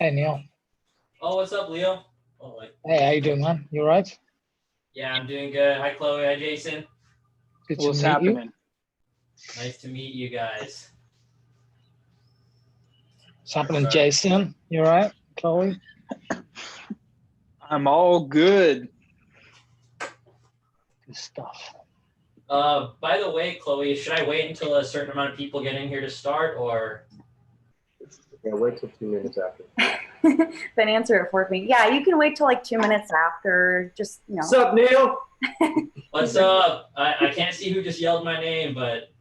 Hey Neil. Oh, what's up, Leo? Oh, wait. Hey, how you doing, man? You all right? Yeah, I'm doing good. Hi, Chloe. Hi, Jason. Good to What's meet you. happening? Nice to meet you guys. What's happening, Jason? You all right? Chloe? I'm all good. Good stuff. By the way, Chloe, should I wait until a certain amount of people get in here to start, or? Yeah, wait till 2 minutes after. Then answer it for me. Yeah, you can wait till like 2 minutes after. Just What's up, Neel? What's up? I can't see who just yelled my name, but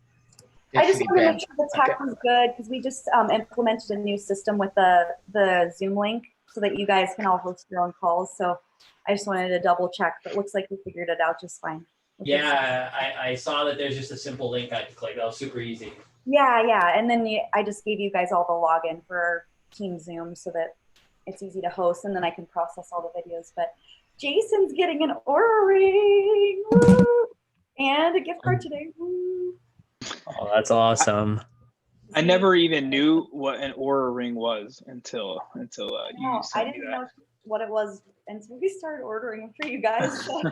I just Definitely wanted to Ben. make sure the tech was good because we just implemented a new system with the Zoom link so that you guys can all host your own calls. So I just wanted to double check, but it looks like we figured it out just fine. yeah, I saw that there's just a simple link I could click. That was super easy. Yeah. And then I just gave you guys all the login for our team Zoom so that it's easy to host, and then I can process all the videos. But Jason's getting an Aura ring, woo! And a gift card today. Woo! Oh, that's awesome. I never even knew what an Aura ring was until you No, I sent me didn't that. know what it was until we started ordering for you guys. So.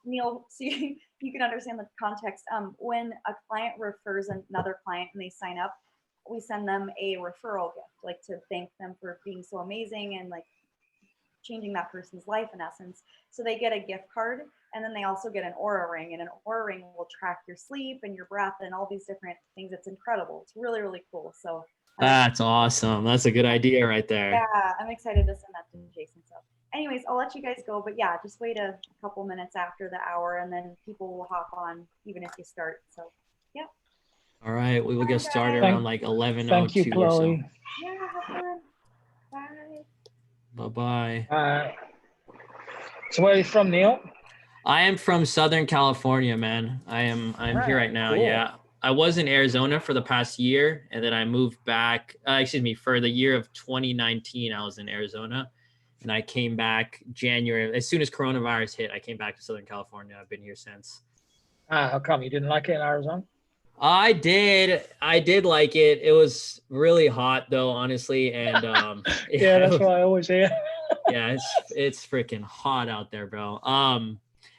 Neel, so you can understand the context. When a client refers another client and they sign up, we send them a referral gift, like to thank them for being so amazing and like changing that person's life in essence. So they get a gift card, and then they also get an Aura ring, and an Aura ring will track your sleep and your breath and all these different things. It's incredible. It's really, really cool. So That's awesome. That's a good idea right there. yeah, I'm excited to send that to Jason. So anyways, I'll let you guys go, but yeah, just wait a couple minutes after the hour and then people will hop on even if you start. So yeah. All right, we will get started Thank- around like 11:02 Thank you, or so. Chloe. Yeah, have fun. Bye. Bye-bye. So where are you from, Neil? I am from Southern California, man. I'm here right now. Cool. Yeah. I was in Arizona for the past year, and then I moved back, for the year of 2019, I was in Arizona, and I came back January. As soon as coronavirus hit, I came back to Southern California. I've been here since. How come you didn't like it in Arizona? I did like it. It was really hot though, honestly. And Yeah, that's what I always hear. yeah, it's freaking hot out there, bro.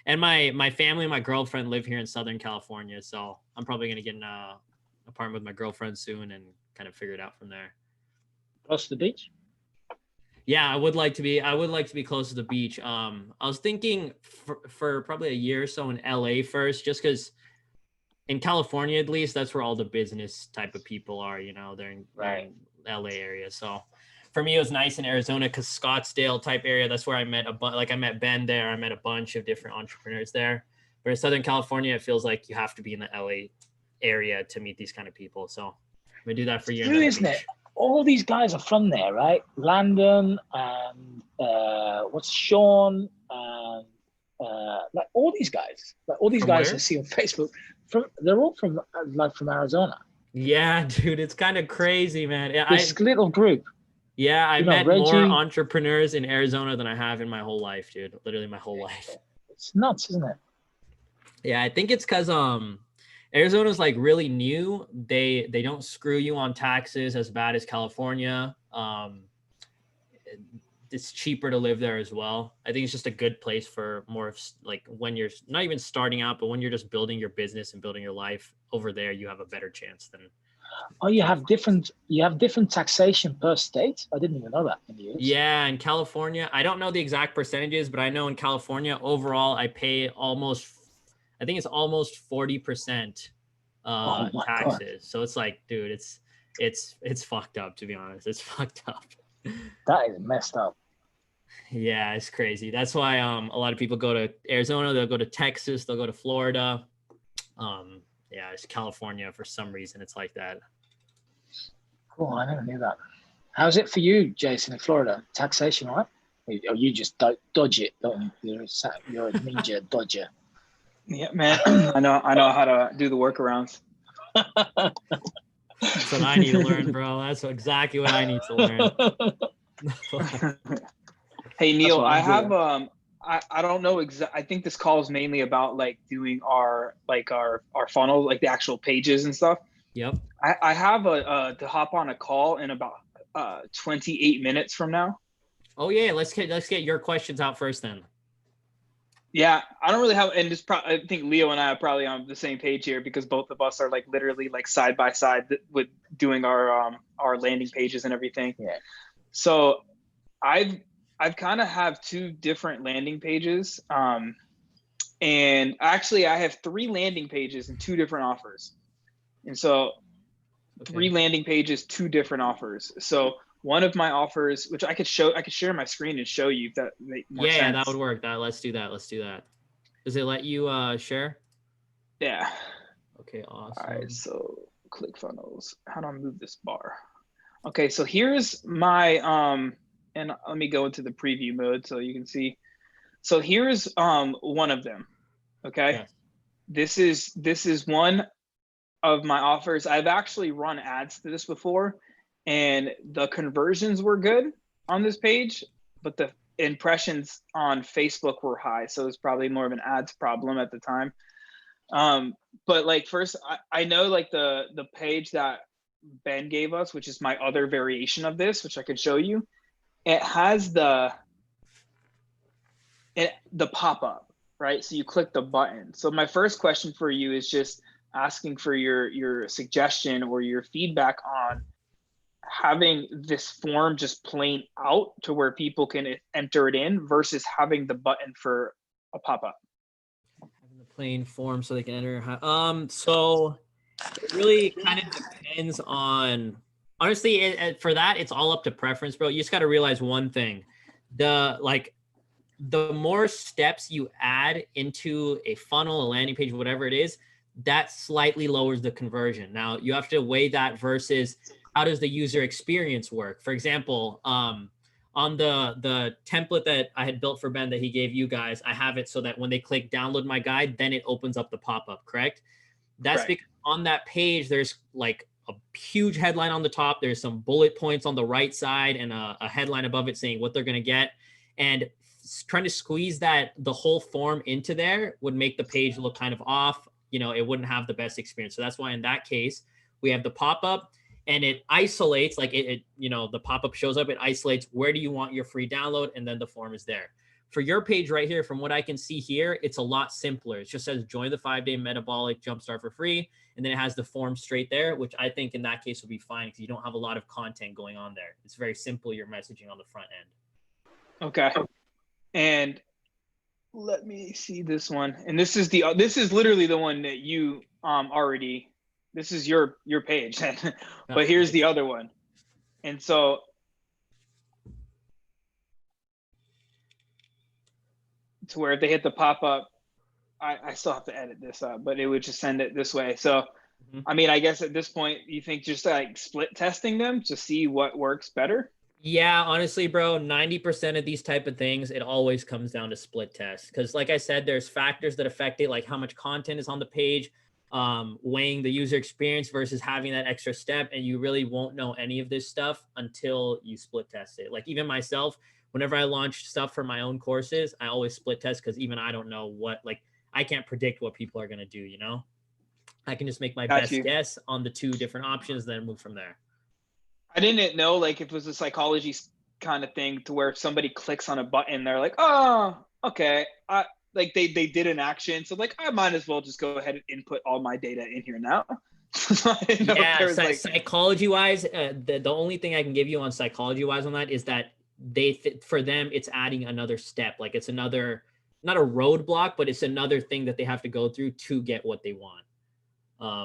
And my family, my girlfriend live here in Southern California, so I'm probably gonna get an apartment with my girlfriend soon and kind of figure it out from there. Close to the beach? Yeah, I would like to be close to the beach. I was thinking for probably a year or so in LA first, just because in California, at least, that's where all the business type of people are, they're in LA area. So for me, it was nice in Arizona because Scottsdale type area, that's where I met I met Ben there. I met a bunch of different entrepreneurs there. But in Southern California, it feels like you have to be in the LA area to meet these kind of people. So I'm gonna do that for a year. True, isn't it? All these guys are from there, right? Landon and what's Sean and like all these guys. Like all these From guys where? I see on Facebook. They're all from Arizona. Yeah, dude, it's kind of crazy, man. This little group. Yeah, I met Reggie, more entrepreneurs in Arizona than I have in my whole life, dude. Literally my whole life. It's nuts, isn't it? Yeah, I think it's because Arizona's like really new. They don't screw you on taxes as bad as California. It's cheaper to live there as well. I think it's just a good place for more of like when you're not even starting out, but when you're just building your business and building your life over there, you have a better chance than. Oh, you have different taxation per state? I didn't even know that in the US. Yeah, in California, I don't know the exact percentages, but I know in California overall, I pay almost 40% my taxes. God. So it's like, dude, it's fucked up, to be honest. It's fucked up. That is messed up. Yeah, it's crazy. That's why a lot of people go to Arizona, they'll go to Texas, they'll go to Florida. Yeah, it's California for some reason. It's like that. Cool, I never knew that. How's it for you, Jason, in Florida? Taxation, right? Or you just dodge it, don't you? You're a ninja dodger. Yeah, man. I know how to do the workarounds. That's what I need to learn, bro. That's exactly what I need to learn. Hey, Neel, I have I don't know I think this call is mainly about like doing our funnel, like the actual pages and stuff. Yep. I have to hop on a call in about 28 minutes from now. Oh yeah, let's get your questions out first then. Yeah, I don't really have, and just I think Leo and I are probably on the same page here because both of us are like literally like side by side with doing our landing pages and everything. Yeah. So I've kind of have two different landing pages, and actually I have 3 landing pages and 2 different offers, and so 3 landing pages, 2 different offers. So one of my offers, which I could share my screen and show you if that makes more sense. Yeah, that would work. Let's do that. Does it let you share? Yeah. Okay, awesome. All right, so ClickFunnels. How do I move this bar? Okay, so here's my and let me go into the preview mode so you can see. So here's one of them. Okay. Yes. This is one of my offers. I've actually run ads to this before, and the conversions were good on this page, but the impressions on Facebook were high. So it's probably more of an ads problem at the time. But like first, I know like the page that Ben gave us, which is my other variation of this, which I could show you. It has the pop-up, right? So you click the button. So my first question for you is just asking for your suggestion or your feedback on having this form just plain out to where people can enter it in versus having the button for a pop-up. Having the plain form so they can enter. So it really kind of depends on, honestly, for that, it's all up to preference, bro. You just got to realize one thing. The more steps you add into a funnel, a landing page, whatever it is, that slightly lowers the conversion. Now you have to weigh that versus how does the user experience work? For example, on the template that I had built for Ben that he gave you guys, I have it so that when they click download my guide, then it opens up the pop-up, correct? That's because on that page, there's like a huge headline on the top. There's some bullet points on the right side and a headline above it saying what they're going to get. And trying to squeeze the whole form into there would make the page look kind of off. You know, it wouldn't have the best experience. So that's why in that case, we have the pop-up and it isolates, like it you know, the pop-up shows up, it isolates where do you want your free download, and then the form is there. For your page right here, from what I can see here, it's a lot simpler. It just says join the 5-day metabolic jumpstart for free. And then it has the form straight there, which I think in that case would be fine because you don't have a lot of content going on there. It's very simple, your messaging on the front end. Okay. And let me see this one. And this is literally the one that you already, this is your page. But here's the other one. And so to where if they hit the pop-up, I still have to edit this up, but it would just send it this way. So I mean, I guess at this point, you think just like split testing them to see what works better? Yeah, honestly, bro, 90% of these type of things, it always comes down to split tests. Because like I said, there's factors that affect it, like how much content is on the page, weighing the user experience versus having that extra step. And you really won't know any of this stuff until you split test it. Like even myself, whenever I launch stuff for my own courses, I always split test because even I don't know what, like, I can't predict what people are going to do, you know? I can just make my best guess on the 2 different options, then move from there. I didn't know like if it was a psychology kind of thing to where if somebody clicks on a button, they're like, oh, okay. Like they did an action. So like, I might as well just go ahead and input all my data in here now. Yeah, psychology wise, the only thing I can give you on psychology wise on that is that for them, it's adding another step. Like it's another, not a roadblock, but it's another thing that they have to go through to get what they want.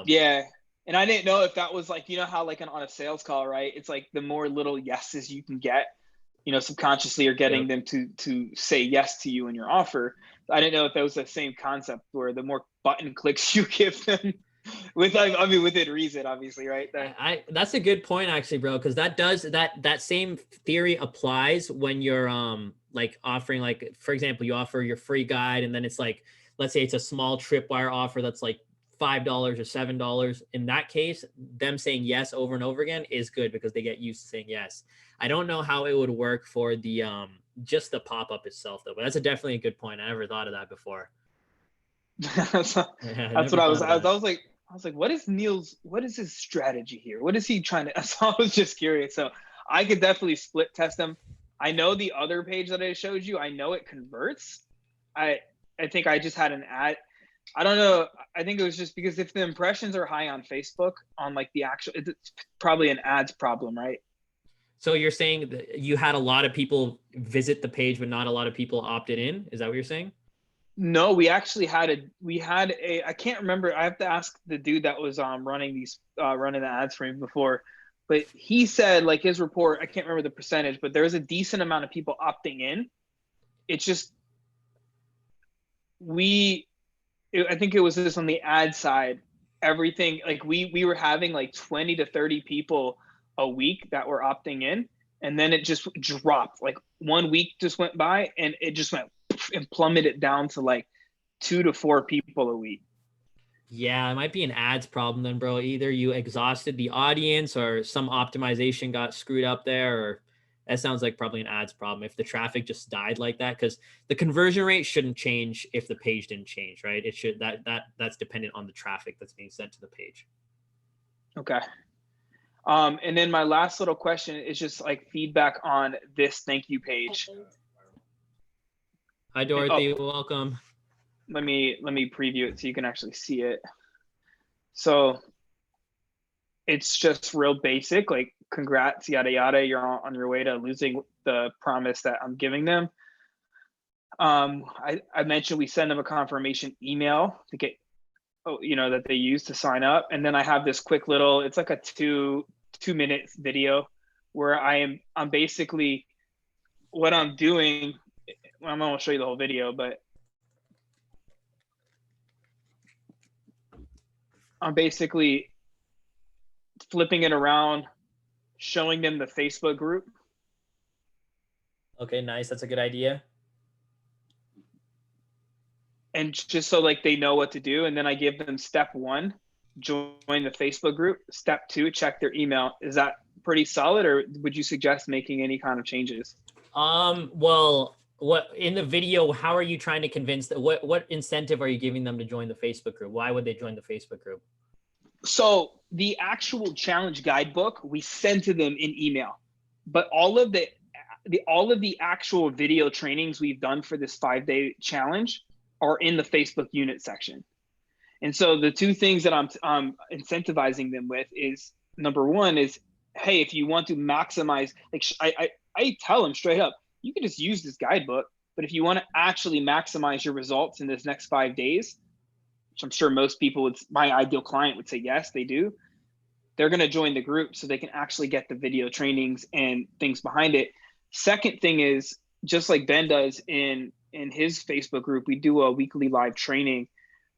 Yeah. And I didn't know if that was like, you know how like on a sales call, right? It's like the more little yeses you can get, you know, subconsciously you're getting them to say yes to you in your offer. I didn't know if that was the same concept where the more button clicks you give them within reason, obviously, right? That's a good point actually, bro, because that same theory applies when you're like offering, like, for example, you offer your free guide and then it's like, let's say it's a small tripwire offer that's like $5 or $7. In that case, them saying yes over and over again is good because they get used to saying yes. I don't know how it would work for the just the pop-up itself though, but that's definitely a good point. I never thought of that before. That's what I was like, was like, what is his strategy here? What is he trying to, so I was just curious. So I could definitely split test them. I know the other page that I showed you, I know it converts. I think I just had an ad. I don't know. I think it was just because if the impressions are high on Facebook on like the actual, it's probably an ads problem, right? So you're saying that you had a lot of people visit the page, but not a lot of people opted in? Is that what you're saying? No, we actually had I can't remember. I have to ask the dude that was running the ads for me before, but he said like his report, I can't remember the percentage, but there was a decent amount of people opting in. It's just I think it was just on the ad side, everything like we were having like 20 to 30 people a week that were opting in, and then it just dropped. Like 1 week just went by and it just went and plummeted down to like 2 to 4 people a week. Yeah, it might be an ads problem then, bro. Either you exhausted the audience or some optimization got screwed up there, or that sounds like probably an ads problem if the traffic just died like that, because the conversion rate shouldn't change if the page didn't change, right? It should that's dependent on the traffic that's being sent to the page. Okay. And then my last little question is just like feedback on this thank you page. Hi, Dorothy. Welcome. Let me preview it so you can actually see it. So it's just real basic, like congrats, yada yada. You're on your way to losing the promise that I'm giving them. I mentioned we send them a confirmation email to get, that they use to sign up, and then I have this quick little. It's like a two minute video where I'm basically what I'm doing. I'm gonna show you the whole video, but I'm basically flipping it around, showing them the Facebook group. Okay, nice. That's a good idea. And just so like they know what to do. And then I give them step 1, join the Facebook group. Step 2, check their email. Is that pretty solid, or would you suggest making any kind of changes? Well, what in the video, how are you trying to convince that what incentive are you giving them to join the Facebook group? Why would they join the Facebook group? So the actual challenge guidebook we send to them in email, but all of the actual video trainings we've done for this 5-day challenge are in the Facebook unit section. And so the two things that I'm incentivizing them with is, number one is, hey, if you want to maximize, like I tell them straight up, you can just use this guidebook, but if you want to actually maximize your results in this next 5 days, which I'm sure most people my ideal client would say yes, they do, they're going to join the group so they can actually get the video trainings and things behind it. Second thing is, just like Ben does in his Facebook group, we do a weekly live training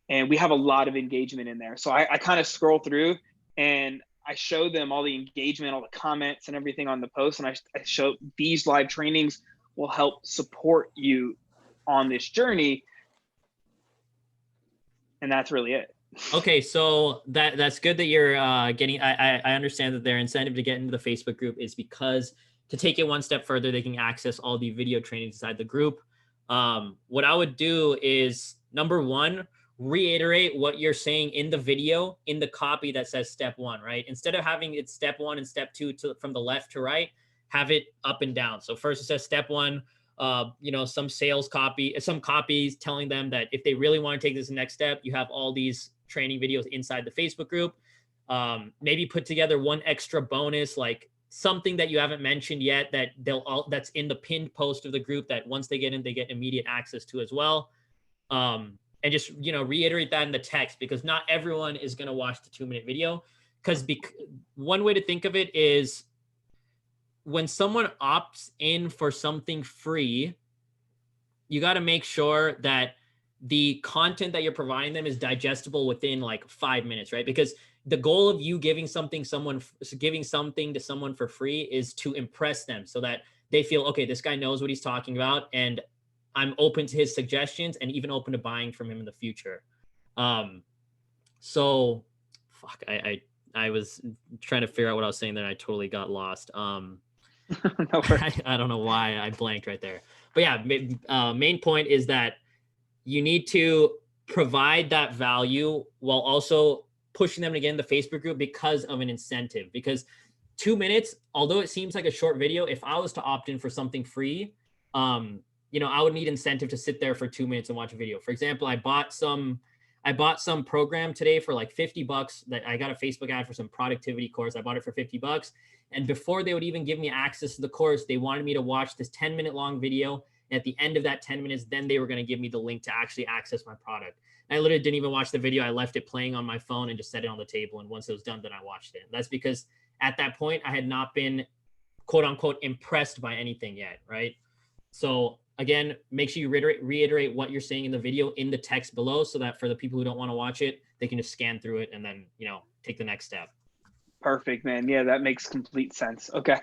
and we have a lot of engagement in there. So I kind of scroll through and I show them all the engagement, all the comments and everything on the post. And I show these live trainings will help support you on this journey. And that's really it. Okay, so that's good that you're getting. I understand that their incentive to get into the Facebook group is because to take it one step further, they can access all the video trainings inside the group. What I would do is, number one, reiterate what you're saying in the video in the copy that says step 1, right? Instead of having it step 1 and step 2 from the left to right, have it up and down. So first it says step 1. Some sales copy, some copies telling them that if they really want to take this next step, you have all these training videos inside the Facebook group. Maybe put together one extra bonus, like something that you haven't mentioned yet that that's in the pinned post of the group that once they get in, they get immediate access to as well. And just, reiterate that in the text, because not everyone is going to watch the 2-minute video. Because one way to think of it is, when someone opts in for something free, you got to make sure that the content that you're providing them is digestible within like 5 minutes, right? Because the goal of you giving something to someone for free is to impress them so that they feel, okay, this guy knows what he's talking about and I'm open to his suggestions and even open to buying from him in the future. So fuck, I was trying to figure out what I was saying there and I totally got lost. No I don't know why I blanked right there. But yeah, main point is that you need to provide that value while also pushing them to get in the Facebook group because of an incentive. Because 2 minutes, although it seems like a short video, if I was to opt in for something free, you know, I would need incentive to sit there for 2 minutes and watch a video. For example, I bought some program today for like $50 that I got a Facebook ad for some productivity course. I bought it for $50. And before they would even give me access to the course, they wanted me to watch this 10-minute long video. And at the end of that 10 minutes, then they were going to give me the link to actually access my product. And I literally didn't even watch the video. I left it playing on my phone and just set it on the table. And once it was done, then I watched it. That's because at that point, I had not been, quote unquote, impressed by anything yet, right? So again, make sure you reiterate what you're saying in the video in the text below, so that for the people who don't want to watch it, they can just scan through it and then, you know, take the next step. Perfect, man. Yeah, that makes complete sense. Okay.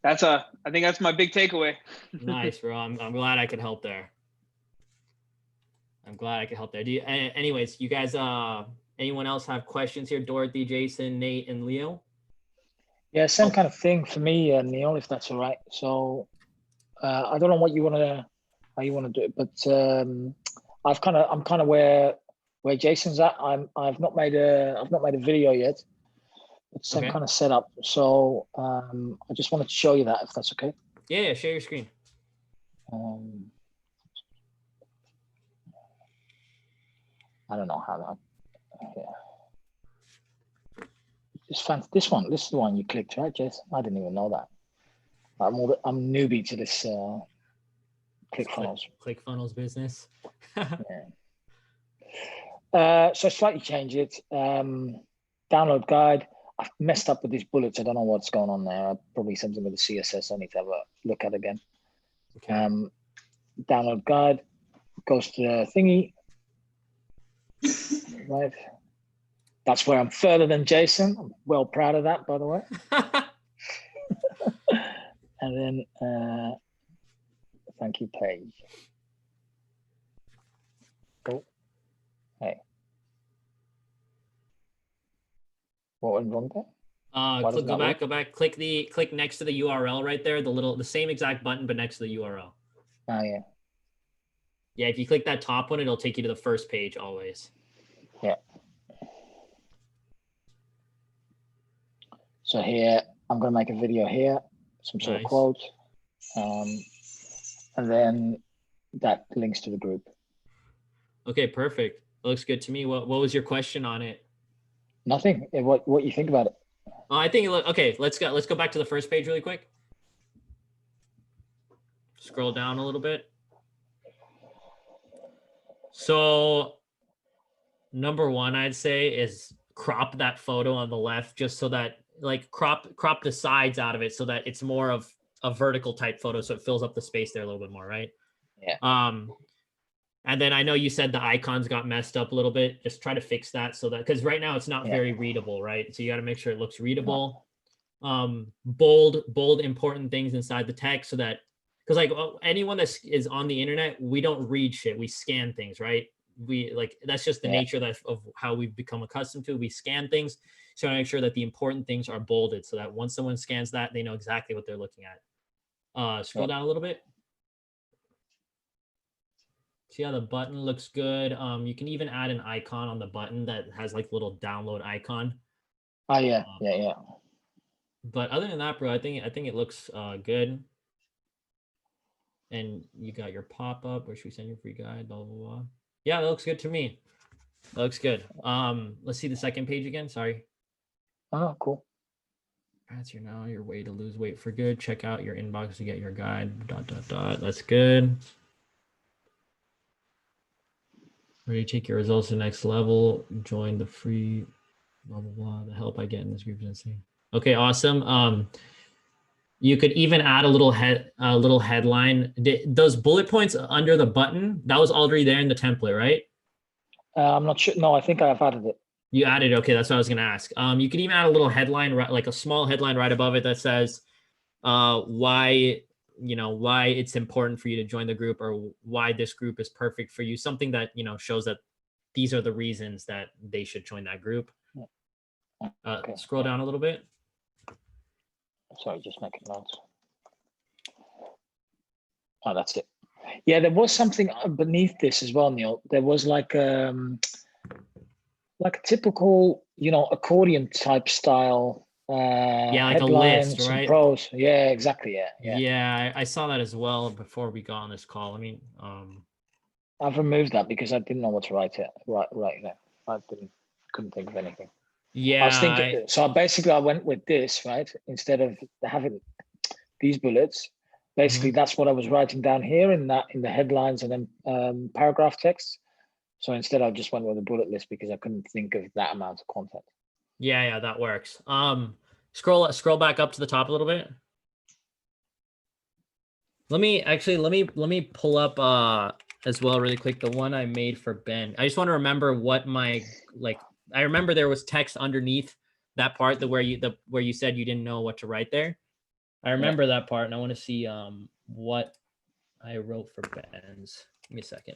I think that's my big takeaway. Nice, bro. I'm glad I could help there. I'm glad I could help there. Anyways, you guys, anyone else have questions here? Dorothy, Jason, Nate, and Leo? Yeah, same kind of thing for me, Neil, if that's all right. So I don't know what how you want to do it, but I'm kind of where Jason's at. I've not made a video yet. It's same kind of setup. So I just wanted to show you that, if that's okay. Yeah, share your screen. I don't know how that. Yeah. This one. This is the one you clicked, right, Jason? I didn't even know that. I'm newbie to this ClickFunnels. ClickFunnels business. Yeah. So slightly change it. Download guide. I've messed up with these bullets. I don't know what's going on there. Probably something with the CSS. I need to have a look at again. Okay. Download guide goes to the thingy. Right. That's where I'm further than Jason. I'm well proud of that, by the way. And then thank you page. Oh, hey. What went wrong there? Go back. Click next to the URL right there. The same exact button, but next to the URL. Oh yeah. Yeah, if you click that top one, it'll take you to the first page always. Yeah. So here, I'm going to make a video here, some sort of quote, and then that links to the group. Okay, perfect. Looks good to me. What was your question on it? Nothing. What you think about it? I think okay. Let's go back to the first page really quick. Scroll down a little bit. So number one, I'd say, is crop that photo on the left, just so that, like, crop the sides out of it so that it's more of a vertical type photo, so it fills up the space there a little bit more, right? Yeah. And then I know you said the icons got messed up a little bit. Just try to fix that, so that, because right now it's not very readable, right? So you got to make sure it looks readable. Bold important things inside the text, so that, because like anyone that is on the internet, we don't read shit, we scan things, right? We that's just the nature of how we've become accustomed to. We scan things, so I make sure that the important things are bolded, so that once someone scans that, they know exactly what they're looking at. Scroll down a little bit. See how the button looks good. You can even add an icon on the button that has like little download icon. Oh yeah, But other than that, bro, I think it looks good. And you got your pop-up, where should we send your free guide, blah, blah, blah. Yeah, that looks good to me. That looks good. Let's see the second page again. Sorry. Oh, cool. That's your way to lose weight for good. Check out your inbox to get your guide. ... That's good. Ready to take your results to the next level. Join the free blah blah blah. The help I get in this group is insane. Okay, awesome. You could even add a little headline. Those bullet points under the button, that was already there in the template, right? I'm not sure. No, I think I've added it. You added, okay, that's what I was gonna ask. You could even add a little headline, like a small headline right above it that says why it's important for you to join the group, or why this group is perfect for you. Something that, shows that these are the reasons that they should join that group. Okay. Scroll down a little bit. Sorry, just making notes. Oh, that's it. Yeah, there was something beneath this as well, Neil. There was like a typical accordion type style like a headlines list, and right? pros. Yeah, exactly. Yeah. Yeah, I saw that as well before we got on this call. I mean, I've removed that because I didn't know what to write it. Right there. Couldn't think of anything. yeah, I was thinking. So basically, I went with this, right? Instead of having these bullets, basically that's what I was writing down here in the headlines and then paragraph text. So instead, I just went with a bullet list because I couldn't think of that amount of content. Yeah, that works. Scroll back up to the top a little bit. Let me pull up as well really quick the one I made for Ben. I just want to remember what I remember there was text underneath that part where you said you didn't know what to write there. I remember that part, and I want to see what I wrote for Ben's. Give me a second.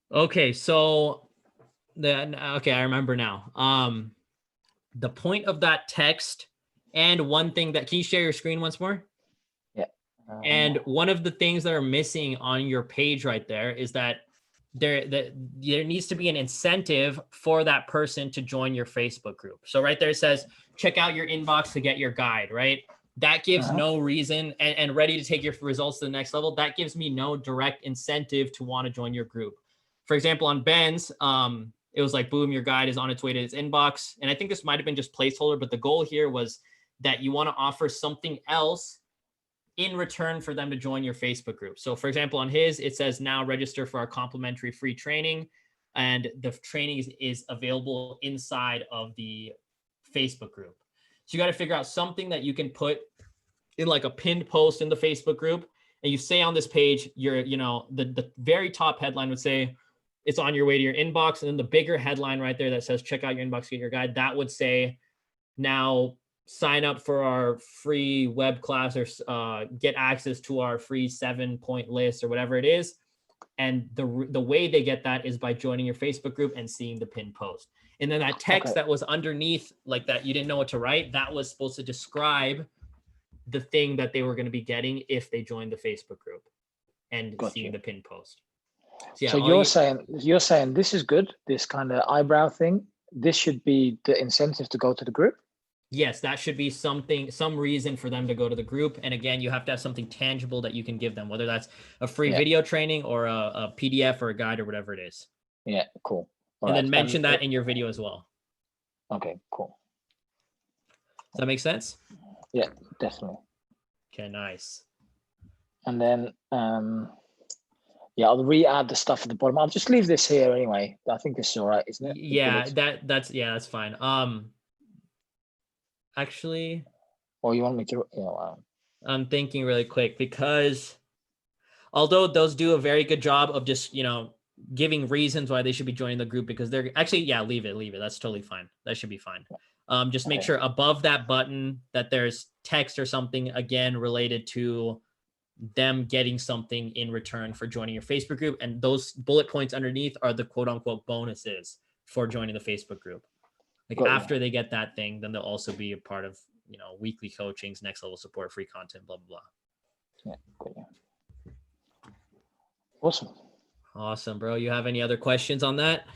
Okay, so I remember now. The point of that text and one thing that, can you share your screen once more? Yeah. And one of the things that are missing on your page right there is that there needs to be an incentive for that person to join your Facebook group. So right there it says, check out your inbox to get your guide, right? That gives no reason, and ready to take your results to the next level. That gives me no direct incentive to want to join your group. For example, on Ben's, it was like, boom, your guide is on its way to its inbox. And I think this might've been just placeholder, but the goal here was that you want to offer something else in return for them to join your Facebook group. So for example, on his, it says now register for our complimentary free training. And the training is available inside of the Facebook group. So you got to figure out something that you can put in like a pinned post in the Facebook group. And you say on this page, the very top headline would say, it's on your way to your inbox. And then the bigger headline right there that says, check out your inbox, get your guide. That would say, now sign up for our free web class or get access to our free 7-point list or whatever it is. And the way they get that is by joining your Facebook group and seeing the pinned post. And then that text that was underneath, like that you didn't know what to write, that was supposed to describe the thing that they were going to be getting if they joined the Facebook group and seeing the pinned post. So you're saying this is good, this kind of eyebrow thing. This should be the incentive to go to the group? Yes, that should be some reason for them to go to the group. And again, you have to have something tangible that you can give them, whether that's a free video training or a PDF or a guide or whatever it is. Yeah, cool. And then mention that in your video as well. Okay, cool. Does that make sense? Yeah, definitely. Okay, nice. And then, I'll re-add the stuff at the bottom. I'll just leave this here anyway. I think this is all right, isn't it? Yeah, that's fine. Actually, or you want me to? I'm thinking really quick because although those do a very good job of just giving reasons why they should be joining the group, because they're actually leave it. That's totally fine. That should be fine. Just make sure above that button that there's text or something again related to them getting something in return for joining your Facebook group, and those bullet points underneath are the quote unquote bonuses for joining the Facebook group. Like after they get that thing, then they'll also be a part of weekly coachings, next level support, free content, blah blah blah. Yeah. Awesome, bro. You have any other questions on that?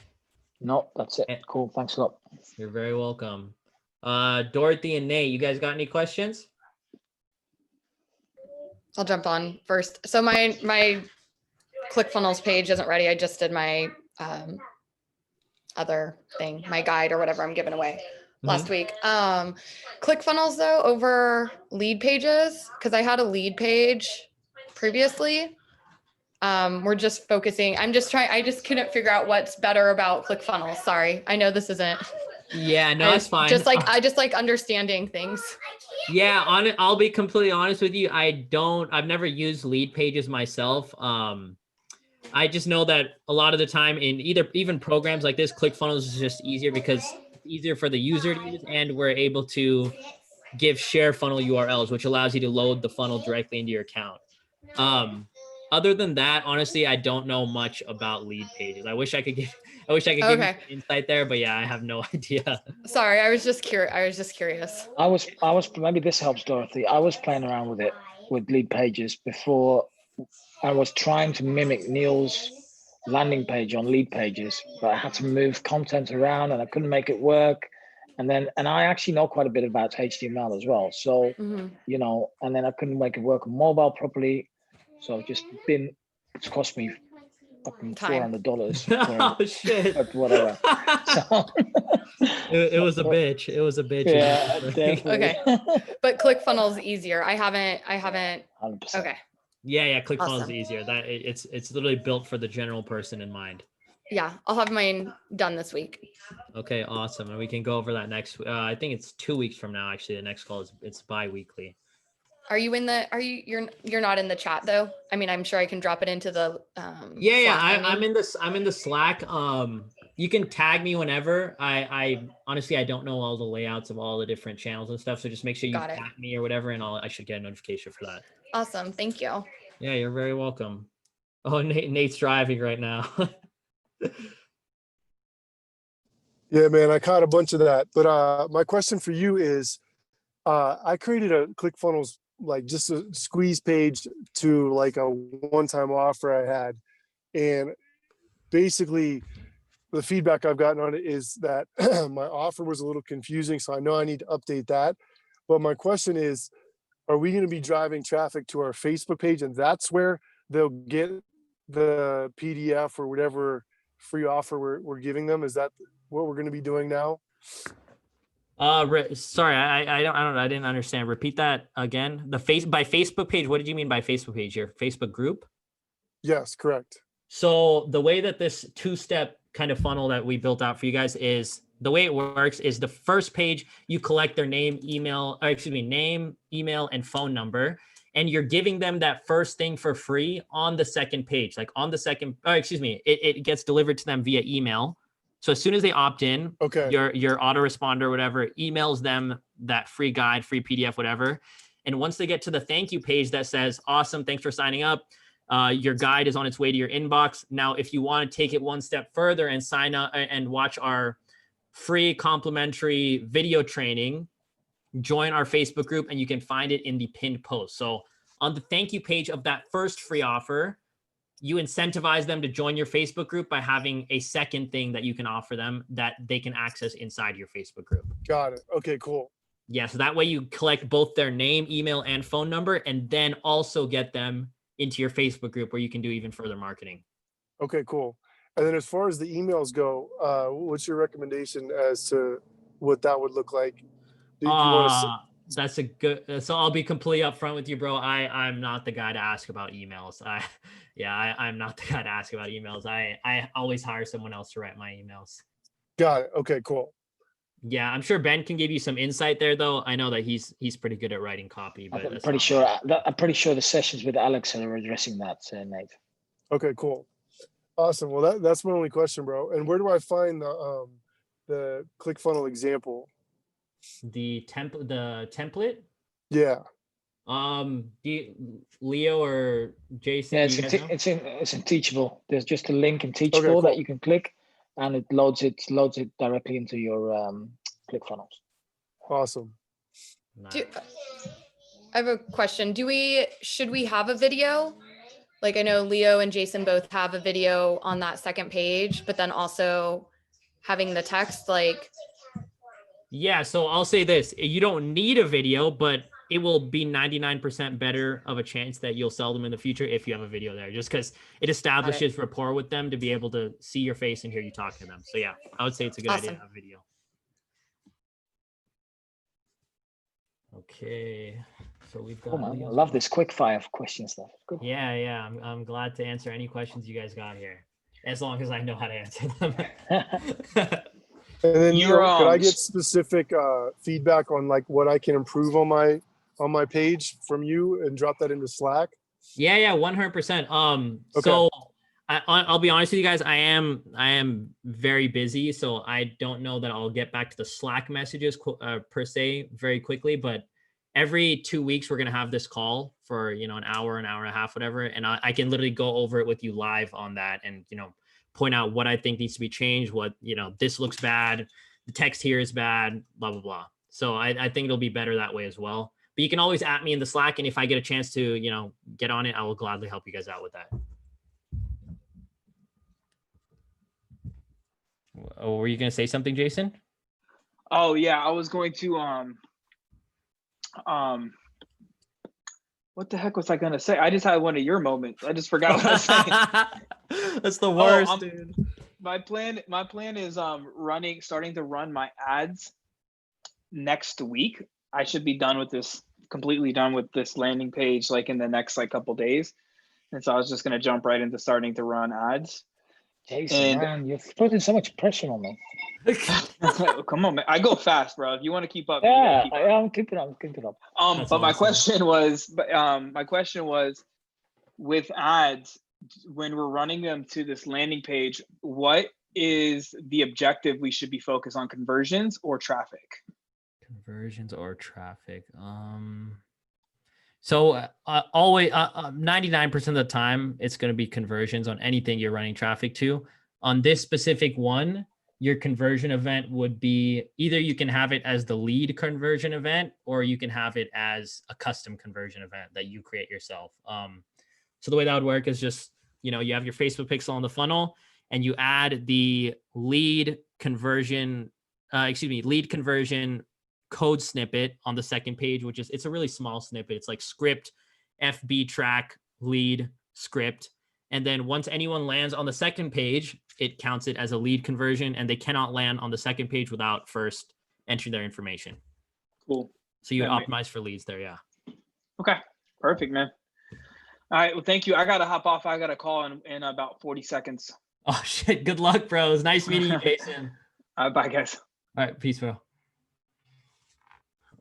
No, that's it. Cool. Thanks a lot. You're very welcome. Dorothy and Nate, you guys got any questions? I'll jump on first. So my ClickFunnels page isn't ready. I just did my other thing, my guide or whatever I'm giving away last week. ClickFunnels though, over lead pages, because I had a lead page previously. We're just focusing. I just couldn't figure out what's better about ClickFunnels. Sorry. I know this isn't. Yeah, no, that's fine. I just like understanding things. Yeah, I'll be completely honest with you. I've never used lead pages myself. I just know that a lot of the time in even programs like this, ClickFunnels is just easier because it's easier for the user to use, and we're able to give share funnel URLs, which allows you to load the funnel directly into your account. other than that, honestly, I don't know much about lead pages. I wish I could give you some insight there, but yeah, I have no idea. Sorry, I was just curious. I was maybe this helps, Dorothy. I was playing around with it with lead pages before. I was trying to mimic Neil's landing page on lead pages, but I had to move content around and I couldn't make it work. And I actually know quite a bit about HTML as well. So, you know, and then I couldn't make it work on mobile properly. So it's cost me fucking $400 Oh shit. but whatever. So it was a bitch. It was a bitch. yeah, definitely. Okay. But ClickFunnels easier. I haven't 100%. okay. Yeah, ClickFunnels is Awesome. easier. That it's literally built for the general person in mind. Yeah, I'll have mine done this week. Okay, awesome. And we can go over that next. I think it's 2 weeks from now. Actually, the next call it's bi-weekly. Are you you're not in the chat though? I mean, I'm sure I can drop it into the Yeah, Slack, I'm in the Slack. You can tag me whenever. I honestly I don't know all the layouts of all the different channels and stuff. So just make sure you tag me or whatever, and I should get a notification for that. Awesome, thank you. Yeah, you're very welcome. Oh, Nate's driving right now. Yeah, man, I caught a bunch of that. But my question for you is, I created a ClickFunnels, like just a squeeze page to like a one-time offer I had. And basically the feedback I've gotten on it is that my offer was a little confusing. So I know I need to update that. But my question is, are we going to be driving traffic to our Facebook page and that's where they'll get the PDF or whatever free offer we're giving them? Is that what we're going to be doing now? Sorry, I didn't understand. Repeat that again. By Facebook page. What did you mean by Facebook page? Your Facebook group? Yes, correct. So the way that this two-step kind of funnel that we built out for you guys is the way it works is the first page, you collect their name, email, name, email, and phone number. And you're giving them that first thing for free on the second page, like on the second, it gets delivered to them via email. So as soon as they opt in, okay, your autoresponder or whatever emails them that free guide, free PDF, whatever. And once they get to the thank you page that says, awesome, thanks for signing up. Your guide is on its way to your inbox. Now, if you want to take it one step further and sign up and watch our free complimentary video training, join our Facebook group and you can find it in the pinned post. So on the thank you page of that first free offer, you incentivize them to join your Facebook group by having a second thing that you can offer them that they can access inside your Facebook group. Got it. Okay, cool. Yeah, so that way you collect both their name, email, and phone number, and then also get them into your Facebook group where you can do even further marketing. Okay, cool. And then as far as the emails go, what's your recommendation as to what that would look like? That's a good, so I'll be completely upfront with you, bro. I'm not the guy to ask about emails. I'm not the guy to ask about emails. I always hire someone else to write my emails. Got it. Okay, cool. Yeah, I'm sure Ben can give you some insight there, though. I know that he's pretty good at writing copy, but I'm pretty sure the sessions with Alex are addressing that, Nate. Okay, cool. Awesome. Well, that's my only question, bro. And where do I find the ClickFunnels example? The template? Yeah. Leo or Jason? Yeah, it's in Teachable. There's just a link in Teachable that you can click, and it loads it directly into your ClickFunnels. Awesome. Nice. I have a question. Should we have a video? Like I know Leo and Jason both have a video on that second page, but then also having the text like. Yeah, so I'll say this. You don't need a video, but it will be 99% better of a chance that you'll sell them in the future if you have a video there, just because it establishes rapport with them to be able to see your face and hear you talk to them. So yeah, I would say it's a good idea to have a video. Okay, so we've got. I love this quick fire question stuff. Good. Yeah. I'm glad to answer any questions you guys got here, as long as I know how to answer them. And then could I get specific feedback on like what I can improve on my page from you and drop that into Slack? Yeah, 100%. Okay. So I'll be honest with you guys. I am very busy, so I don't know that I'll get back to the Slack messages per se very quickly. But every 2 weeks, we're going to have this call for, an hour and a half, whatever. And I can literally go over it with you live on that and, point out what I think needs to be changed, what, this looks bad, the text here is bad, blah, blah, blah. So I think it'll be better that way as well. But you can always at me in the Slack. And if I get a chance to, get on it, I will gladly help you guys out with that. Oh, were you going to say something, Jason? Oh yeah, I was going to what the heck was I gonna say? I just had one of your moments. I just forgot what I was saying. That's the worst, dude. My plan is starting to run my ads next week. I should be completely done with this landing page like in the next couple days. And so I was just gonna jump right into starting to run ads. Jason, man, you're putting so much pressure on me. Come on, man. I go fast, bro. If you want to keep up, yeah, keep up. I'm keeping up. But awesome. My question was, with ads, when we're running them to this landing page, what is the objective we should be focused on, conversions or traffic? Conversions or traffic. So always 99% of the time, it's going to be conversions on anything you're running traffic to. On this specific one, your conversion event would be either you can have it as the lead conversion event, or you can have it as a custom conversion event that you create yourself. So the way that would work is just, you have your Facebook pixel on the funnel and you add the lead conversion code snippet on the second page, it's a really small snippet. It's like script, FB track, lead, script. And then once anyone lands on the second page, it counts it as a lead conversion, and they cannot land on the second page without first entering their information. Cool. So you would optimize for leads there, yeah. Okay, perfect, man. All right, well, thank you. I got to hop off. I got a call in about 40 seconds. Oh, shit. Good luck, bro. It was nice meeting you, Jason. Bye, guys. All right, peace, bro.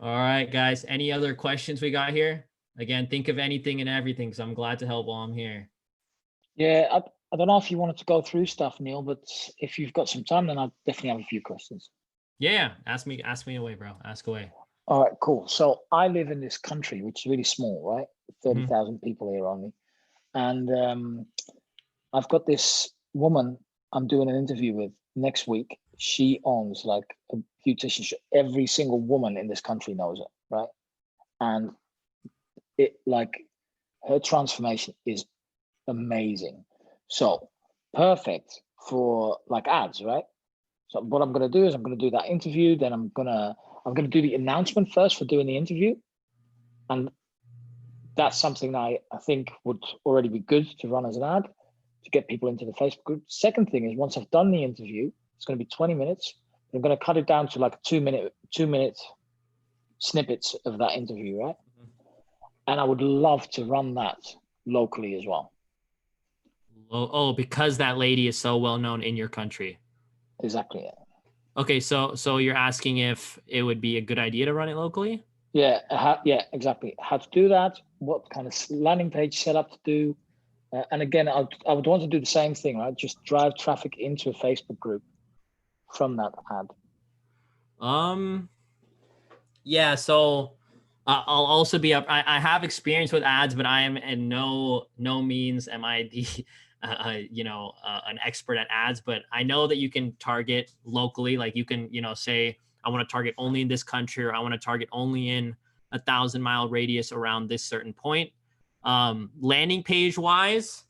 All right, guys. Any other questions we got here? Again, think of anything and everything, because I'm glad to help while I'm here. Yeah, I don't know if you wanted to go through stuff, Neel, but if you've got some time, then I definitely have a few questions. Yeah, ask me away, bro. Ask away. All right, cool. So I live in this country, which is really small, right? 30,000 people here only. And I've got this woman I'm doing an interview with next week. She owns like a beautician shop. Every single woman in this country knows her, right? And her transformation is amazing. So perfect for ads, right? So what I'm going to do is I'm going to do that interview. Then I'm going to do the announcement first for doing the interview. And that's something I think would already be good to run as an ad to get people into the Facebook group. Second thing is, once I've done the interview, it's going to be 20 minutes. I'm going to cut it down to like 2 minute snippets of that interview, right? And I would love to run that locally as well. Oh, because that lady is so well known in your country. Exactly. Yeah. Okay, so you're asking if it would be a good idea to run it locally? Yeah, exactly. How to do that? What kind of landing page setup to do? And again, I would want to do the same thing, right? Just drive traffic into a Facebook group from that ad. Yeah. So I'll also be up. I have experience with ads, but I am in no means am I the an expert at ads. But I know that you can target locally. Like you can say, I want to target only in this country, or I want to target only in 1,000-mile radius around this certain point. Landing page wise,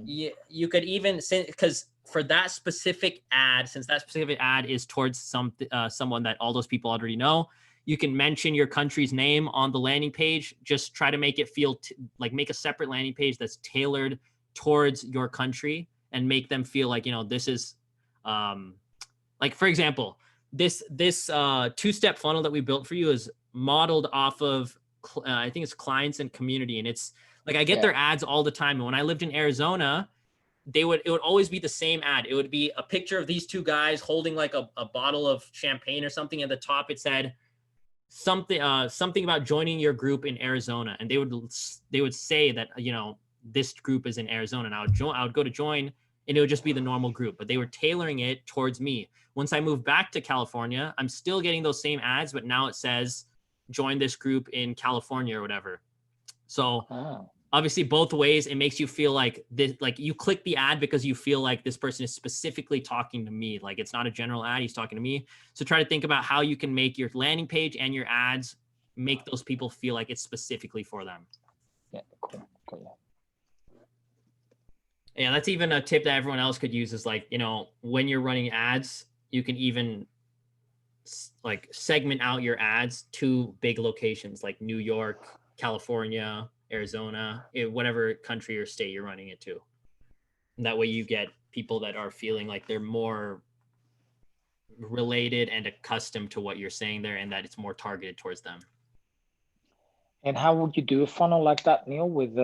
you could even, because for that specific ad, since that specific ad is towards someone that all those people already know, you can mention your country's name on the landing page. Just try to make it feel make a separate landing page that's tailored towards your country, and make them feel like, this is for example, this two-step funnel that we built for you is modeled off of I think it's clients and community. And it's like, I get their ads all the time. And when I lived in Arizona, it would always be the same ad. It would be a picture of these two guys holding like a bottle of champagne or something. At the top, it said something about joining your group in Arizona. And they would say that, this group is in Arizona, and I would go to join, and it would just be the normal group, but they were tailoring it towards me. Once I moved back to California, I'm still getting those same ads, but now it says, join this group in California or whatever. So Oh. obviously both ways, it makes you feel like this, like you click the ad because you feel like this person is specifically talking to me. Like it's not a general ad, he's talking to me. So try to think about how you can make your landing page and your ads make those people feel like it's specifically for them. Yeah, cool. Yeah, that's even a tip that everyone else could use is like, you know, when you're running ads, you can even like segment out your ads to big locations like New York, California, Arizona, whatever country or state you're running it to. And that way you get people that are feeling like they're more related and accustomed to what you're saying there and that it's more targeted towards them. And how would you do a funnel like that, Neil, with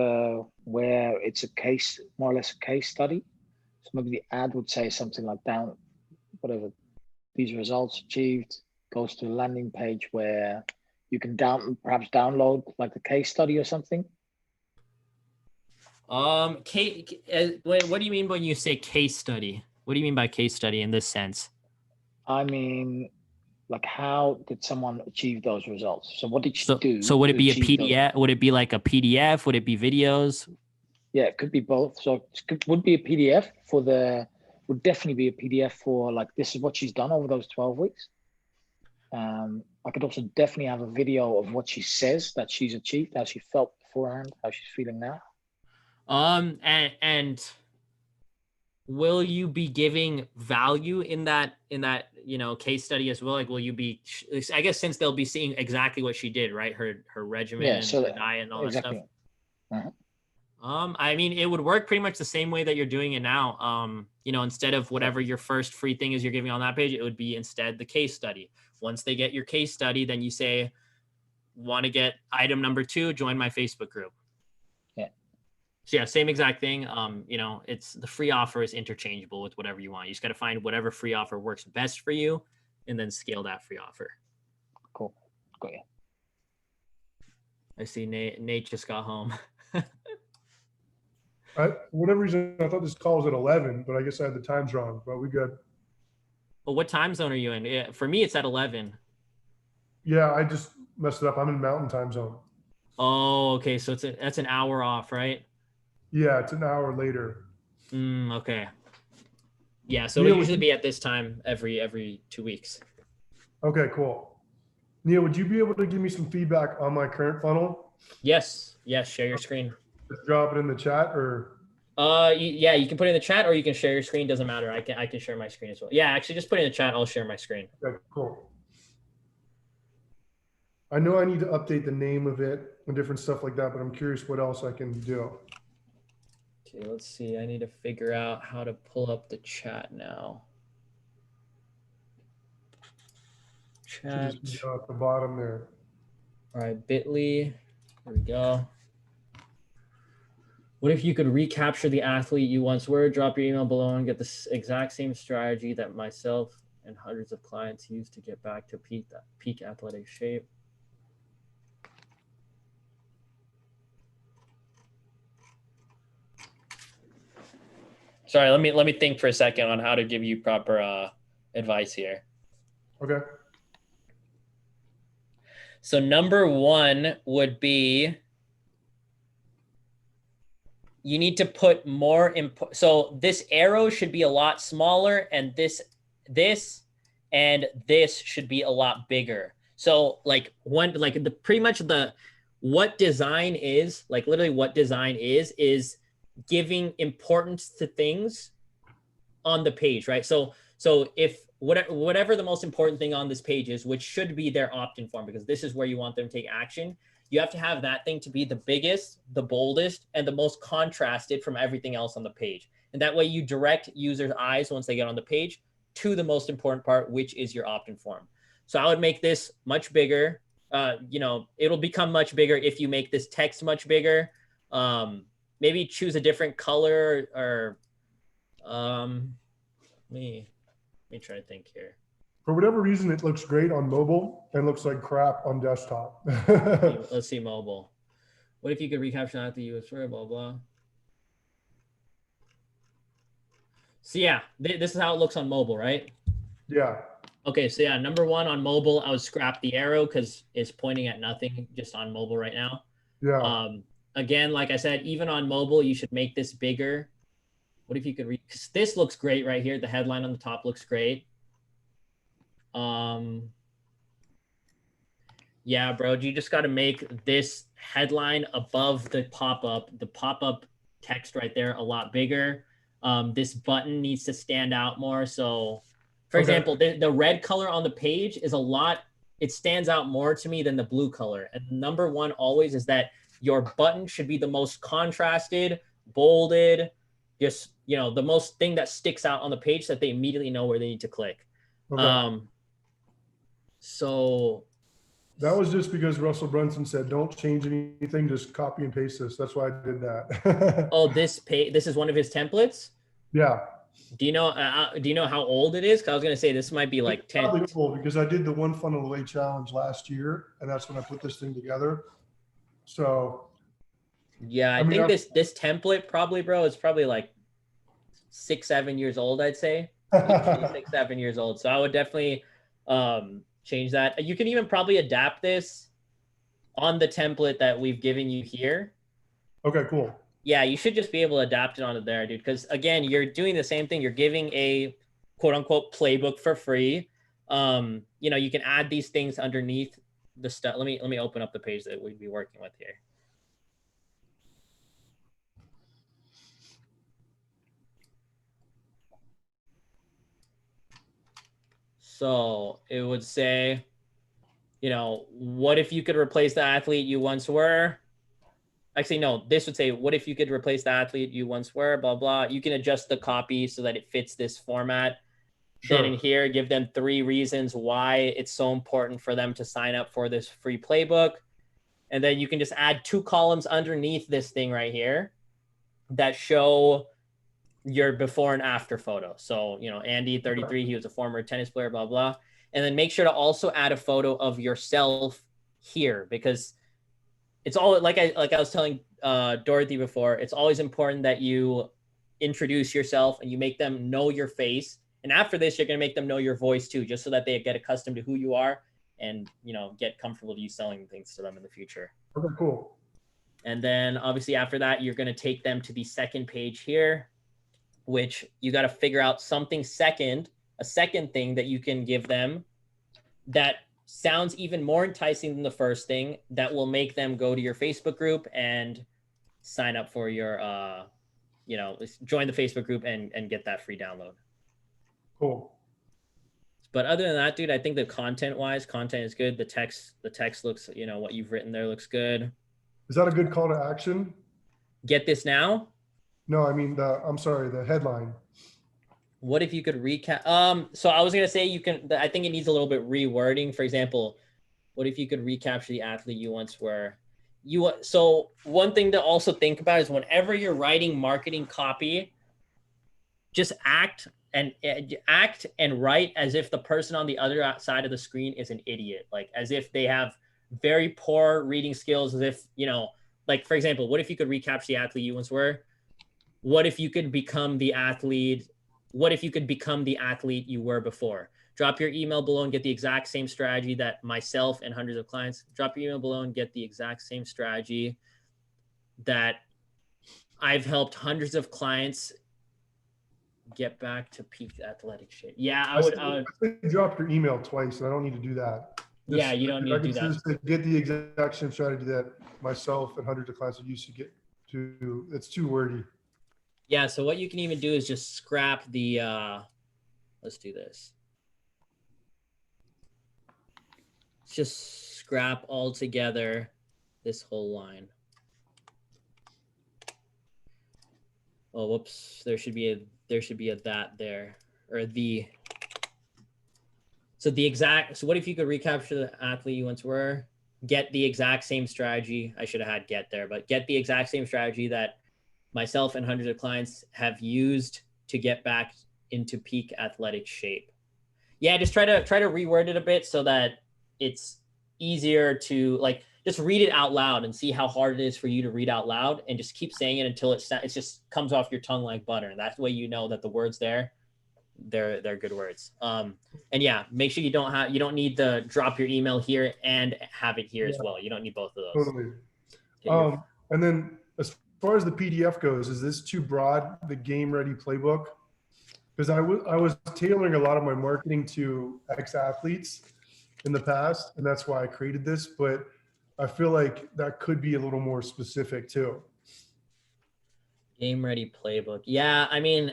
where it's a case, more or less a case study? So maybe the ad would say something like whatever, these results achieved, goes to a landing page where you can perhaps download like the case study or something. What do you mean when you say case study? What do you mean by case study in this sense? I mean, like how did someone achieve those results? So what did she do? So would it be a achieve those? PDF? Would it be like a PDF? Would it be videos? Yeah, it could be both. So it would be a PDF would definitely be a PDF for like, this is what she's done over those 12 weeks. I could also definitely have a video of what she says that she's achieved, how she felt beforehand, how she's feeling now. And will you be giving value in that, you know, case study as well? Like, will you be, I guess since they'll be seeing exactly what she did, right? Her regimen and her diet and all exactly. that stuff. I mean, it would work pretty much the same way that you're doing it now. You know, instead of whatever your first free thing is you're giving on that page, it would be instead the case study. Once they get your case study, then you say, want to get item number 2, join my Facebook group. Yeah. So yeah, same exact thing. You know, it's the free offer is interchangeable with whatever you want. You just got to find whatever free offer works best for you and then scale that free offer. Cool. Got you. I see Nate just got home. For whatever reason, I thought this call was at 11, but I guess I had the times wrong, but we good. Well, what time zone are you in? Yeah, for me, it's at 11. Yeah, I just messed it up. I'm in Mountain Time Zone. Oh, okay. So that's an hour off, right? Yeah, it's an hour later. Okay. Yeah, so it'll usually be at this time every 2 weeks. Okay, cool. Neil, would you be able to give me some feedback on my current funnel? Yes. Share your screen. Just drop it in the chat or? Yeah, you can put it in the chat or you can share your screen. Doesn't matter. I can share my screen as well. Yeah, actually, just put it in the chat. I'll share my screen. Okay, cool. I know I need to update the name of it and different stuff like that, but I'm curious what else I can do. Okay, let's see. I need to figure out how to pull up the chat now. Chat. Just at the bottom there. All right, Bitly. Here we go. What if you could recapture the athlete you once were, drop your email below and get the exact same strategy that myself and hundreds of clients use to get back to peak athletic shape? Sorry, let me think for a second on how to give you proper advice here. Okay. So number 1 would be you need to put more so this arrow should be a lot smaller and this and this should be a lot bigger. So like pretty much what design is, like literally what design is giving importance to things on the page, right? So if whatever the most important thing on this page is, which should be their opt-in form, because this is where you want them to take action, you have to have that thing to be the biggest, the boldest, and the most contrasted from everything else on the page. And that way you direct users' eyes once they get on the page to the most important part, which is your opt-in form. So I would make this much bigger. You know, it'll become much bigger if you make this text much bigger. Maybe choose a different color or let me try to think here. For whatever reason, it looks great on mobile and looks like crap on desktop. Let's see mobile. What if you could recapture that the US blah, blah. So yeah, this is how it looks on mobile, right? Yeah. Okay, so yeah, number one on mobile, I would scrap the arrow because it's pointing at nothing just on mobile right now. Yeah. Again, like I said, even on mobile, you should make this bigger. What if you could read? Because this looks great right here. The headline on the top looks great. Yeah, bro, you just got to make this headline above the pop-up text right there a lot bigger. This button needs to stand out more. So, for example, the red color on the page is it stands out more to me than the blue color. And number one always is that your button should be the most contrasted, bolded, just, the most thing that sticks out on the page so that they immediately know where they need to click. Okay. So that was just because Russell Brunson said, don't change anything, just copy and paste this. That's why I did that. Oh, this is one of his templates? Yeah. Do you know how old it is? 'Cause I was going to say this might be like 10. Probably old because I did the one funnel away challenge last year, and that's when I put this thing together. So yeah, I think this template probably, bro, is probably like 6-7 years old, I'd say. 6-7 years old. So I would definitely change that. You can even probably adapt this on the template that we've given you here. Okay, cool. Yeah, you should just be able to adapt it onto there, dude. Because again, you're doing the same thing. You're giving a quote unquote playbook for free. You can add these things underneath the stuff. Let me open up the page that we'd be working with here. So it would say, what if you could replace the athlete you once were? Actually, no, this would say, what if you could replace the athlete you once were, blah, blah. You can adjust the copy so that it fits this format. Sure. Then in here, give them 3 reasons why it's so important for them to sign up for this free playbook. And then you can just add 2 columns underneath this thing right here that show your before and after photo. So, Andy, 33, he was a former tennis player, blah, blah. And then make sure to also add a photo of yourself here, because it's all like I was telling Dorothy before, it's always important that you introduce yourself and you make them know your face. And after this, you're going to make them know your voice too, just so that they get accustomed to who you are and, get comfortable with you selling things to them in the future. Okay, cool. And then obviously after that, you're going to take them to the second page here, which you got to figure out a second thing that you can give them that sounds even more enticing than the first thing, that will make them go to your Facebook group and sign up for your, join the Facebook group and get that free download. Cool. But other than that, dude, I think the content is good. The text looks, what you've written there looks good. Is that a good call to action? Get this now? No, I mean, the headline. What if you could recap? So I was going to say I think it needs a little bit rewording. For example, what if you could recapture the athlete you once were? So one thing to also think about is whenever you're writing marketing copy, just act and write as if the person on the other side of the screen is an idiot, like as if they have very poor reading skills, as if, like, for example, what if you could recapture the athlete you once were? What if you could become the athlete? What if you could become the athlete you were before? Drop your email below and get the exact same strategy that myself and hundreds of clients. Drop your email below and get the exact same strategy that I've helped hundreds of clients get back to peak athletic shape. Yeah, I would drop your email twice, and I don't need to do that. Yeah, you don't need to do that. Get the exact same strategy that myself and hundreds of clients have used to get to. It's too wordy. Yeah, so what you can even do is just scrap the, let's do this. Just scrap altogether this whole line. Oh, whoops, there should be a that there, or the. So what if you could recapture the athlete you once were? Get the exact same strategy. I should have had get there, but get the exact same strategy that myself and hundreds of clients have used to get back into peak athletic shape. Yeah, just try to reword it a bit so that it's easier to, like, just read it out loud and see how hard it is for you to read out loud, and just keep saying it until it just comes off your tongue like butter. And that's the way you know that the word's there. they're good words. And yeah, make sure you don't need to drop your email here and have it here as well. You don't need both of those. Totally. Get your- And then as far as the PDF goes, is this too broad, the Game Ready Playbook? Because I was tailoring a lot of my marketing to ex-athletes in the past, and that's why I created this, but I feel like that could be a little more specific too. Game Ready Playbook. Yeah, I mean,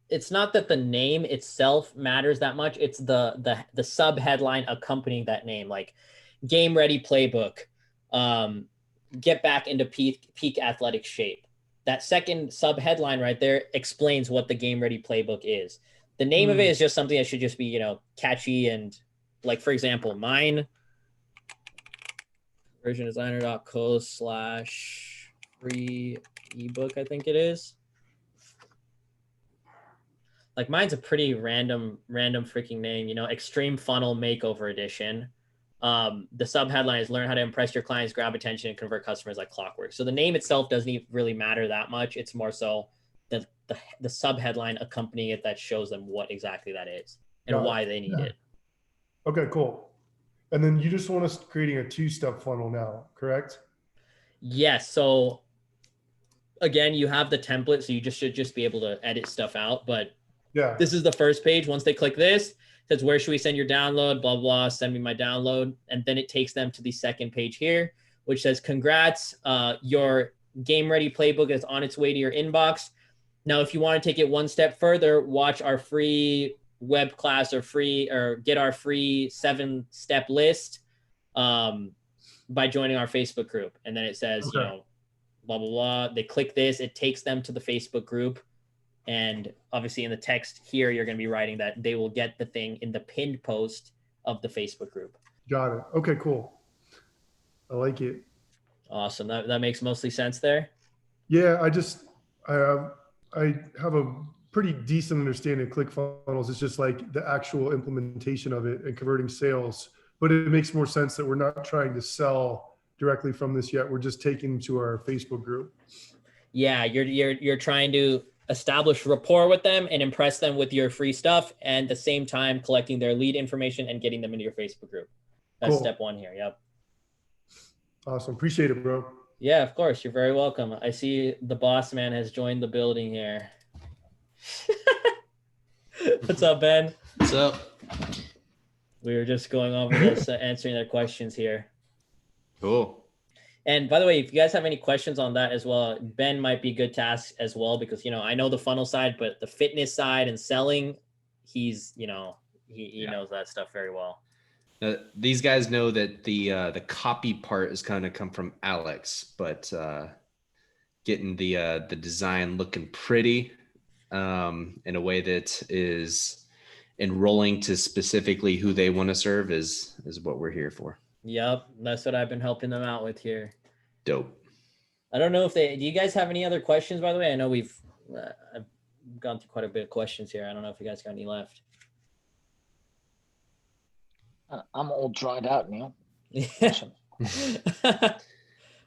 it's not that the name itself matters that much. It's the sub headline accompanying that name, like Game Ready Playbook. Get back into peak athletic shape. That second sub headline right there explains what the Game Ready Playbook is. The name of it is just something that should just be, catchy, and like, for example, mine, versiondesigner.co/free ebook, I think it is. Like, mine's a pretty random freaking name, Extreme Funnel Makeover Edition. The sub headline is learn how to impress your clients, grab attention, and convert customers like clockwork. So the name itself doesn't even really matter that much. It's more so the sub headline accompanying it that shows them what exactly that is and why they need it. Okay, cool. And then you just want us creating a 2-step funnel now, correct? Yes. So again, you have the template, so you should just be able to edit stuff out. But yeah, this is the first page. Once they click this, it says, where should we send your download? Blah, blah, send me my download. And then it takes them to the second page here, which says, congrats, your Game Ready Playbook is on its way to your inbox. Now, if you want to take it one step further, watch our free web class or get our free 7-step list by joining our Facebook group. And then it says, blah, blah, blah. They click this, it takes them to the Facebook group. And obviously in the text here, you're going to be writing that they will get the thing in the pinned post of the Facebook group. Got it. Okay, cool. I like it. Awesome. That makes mostly sense there. Yeah, I have a pretty decent understanding of ClickFunnels. It's just like the actual implementation of it and converting sales. But it makes more sense that we're not trying to sell directly from this yet. We're just taking them to our Facebook group. Yeah, you're trying to establish rapport with them and impress them with your free stuff, and at the same time collecting their lead information and getting them into your Facebook group. That's Cool. Step 1 here. Yep. Awesome. Appreciate it, bro. Yeah, of course. You're very welcome. I see the boss man has joined the building here. What's up, Ben? What's up? We were just going over this, answering their questions here. Cool. And by the way, if you guys have any questions on that as well, Ben might be good to ask as well, because, I know the funnel side, but the fitness side and selling, he's, he knows that stuff very well. These guys know that the copy part is kind of come from Alex, but getting the design looking pretty in a way that is enrolling to specifically who they want to serve is what we're here for. Yep, that's what I've been helping them out with here. Dope. I don't know do you guys have any other questions, by the way? I know I've gone through quite a bit of questions here. I don't know if you guys got any left. I'm all dried out, Neel.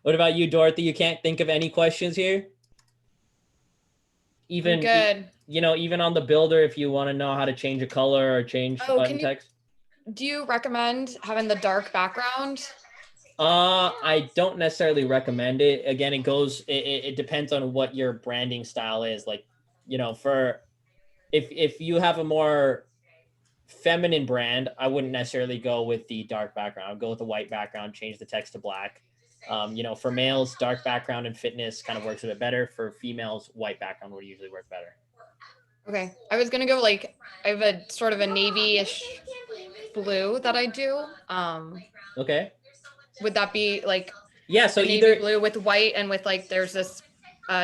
What about you, Dorothy? You can't think of any questions here? Even good. Even on the builder, if you want to know how to change a color or change button text. Do you recommend having the dark background? I don't necessarily recommend it. Again, it depends on what your branding style is. Like, for if you have a more feminine brand, I wouldn't necessarily go with the dark background. I'd go with the white background, change the text to black. For males, dark background and fitness kind of works a bit better. For females, white background would usually work better. Okay. I was going to go I have a sort of a navy-ish blue that I do. Okay. Would that be so navy either blue with white and with there's this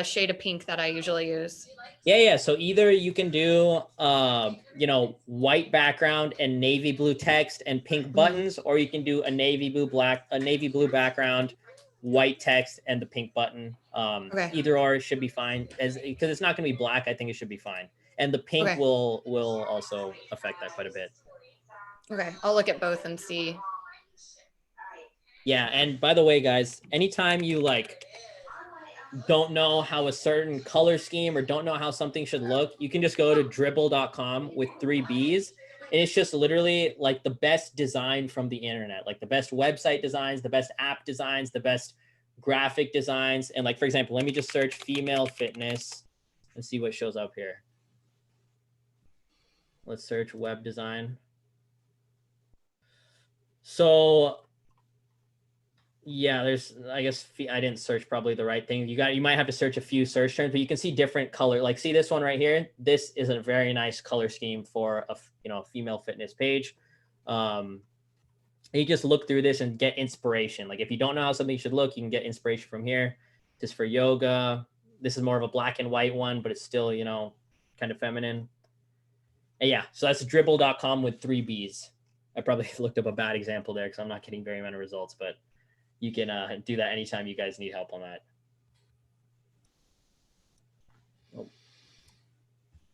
shade of pink that I usually use? Yeah. So either you can do, white background and navy blue text and pink buttons, or you can do a navy blue background, white text and the pink button. Either or should be fine, because it's not going to be black. I think it should be fine. And the pink will also affect that quite a bit. Okay. I'll look at both and see. Yeah. And by the way, guys, anytime you don't know how a certain color scheme or don't know how something should look, you can just go to dribble.com with 3Bs. And it's just literally like the best design from the internet, like the best website designs, the best app designs, the best graphic designs. And like, for example, let me just search female fitness and see what shows up here. Let's search web design. So yeah, there's, I guess I didn't search probably the right thing. You might have to search a few search terms, but you can see different color. Like, see this one right here. This is a very nice color scheme for a female fitness page. You just look through this and get inspiration. Like, if you don't know how something should look, you can get inspiration from here. Just for yoga, this is more of a black and white one, but it's still, kind of feminine. And yeah, so that's dribble.com with 3Bs. I probably looked up a bad example there because I'm not getting very many results, but you can do that anytime you guys need help on that. Oh.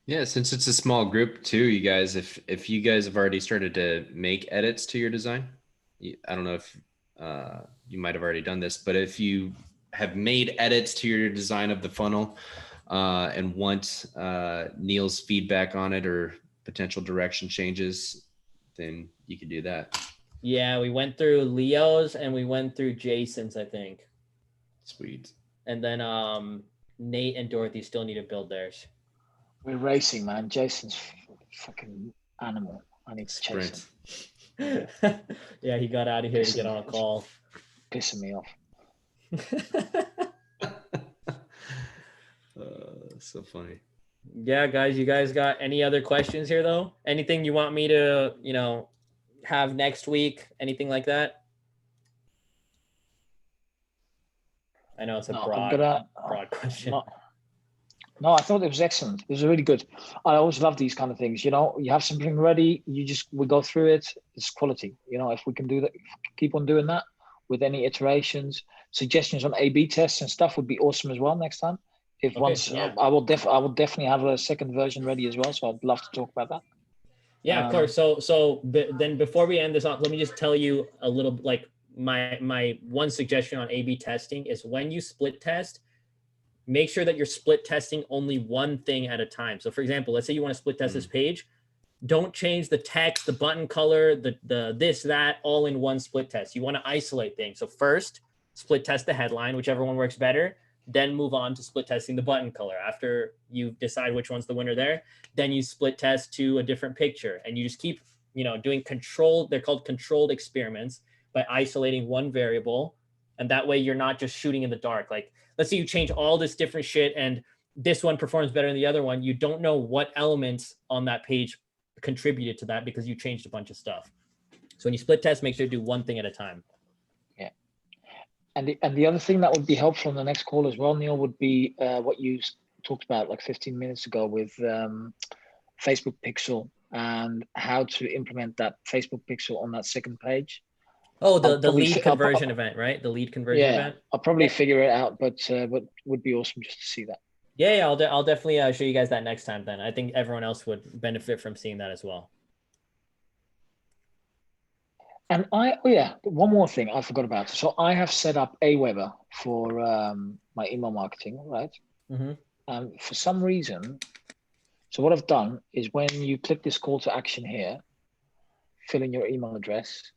Yeah, since it's a small group too, you guys, if you guys have already started to make edits to your design, I don't know if you might have already done this, but if you have made edits to your design of the funnel and want Neel's feedback on it or potential direction changes, then you can do that. Yeah, we went through Leo's and we went through Jason's, I think. Sweet. And then Nate and Dorothy still need to build theirs. We're racing, man. Jason's fucking animal. I need to chase him. Yeah, he got out of here to get on a call. Pissing me off. So funny. Yeah, guys, you guys got any other questions here though? Anything you want me to, have next week? Anything like that? I know it's a broad question. No, I thought it was excellent. It was really good. I always love these kind of things. You have something ready, we go through it. It's quality. If we can do that, keep on doing that with any iterations, suggestions on A/B tests and stuff would be awesome as well next time. I will definitely have a second version ready as well. So I'd love to talk about that. Yeah, of course. So then before we end this off, let me just tell you a little, like my one suggestion on A/B testing is when you split test, make sure that you're split testing only one thing at a time. So for example, let's say you want to split test this page. Don't change the text, the button color, the this, that, all in one split test. You want to isolate things. So first, split test the headline, whichever one works better. Then move on to split testing the button color. After you decide which one's the winner there, then you split test to a different picture. And you just keep, doing they're called controlled experiments by isolating one variable. And that way you're not just shooting in the dark. Like, let's say you change all this different shit and this one performs better than the other one. You don't know what elements on that page contributed to that because you changed a bunch of stuff. So when you split test, make sure to do one thing at a time. Yeah. And the other thing that would be helpful in the next call as well, Neel, would be what you talked about like 15 minutes ago with Facebook Pixel and how to implement that Facebook Pixel on that second page. Oh, the lead conversion event, right? The lead conversion event. I'll probably figure it out, but would be awesome just to see that. Yeah, I'll definitely show you guys that next time then. I think everyone else would benefit from seeing that as well. And one more thing I forgot about. So I have set up Aweber for my email marketing, right? Mm-hmm. For some reason, so what I've done is when you click this call to action here, fill in your email address.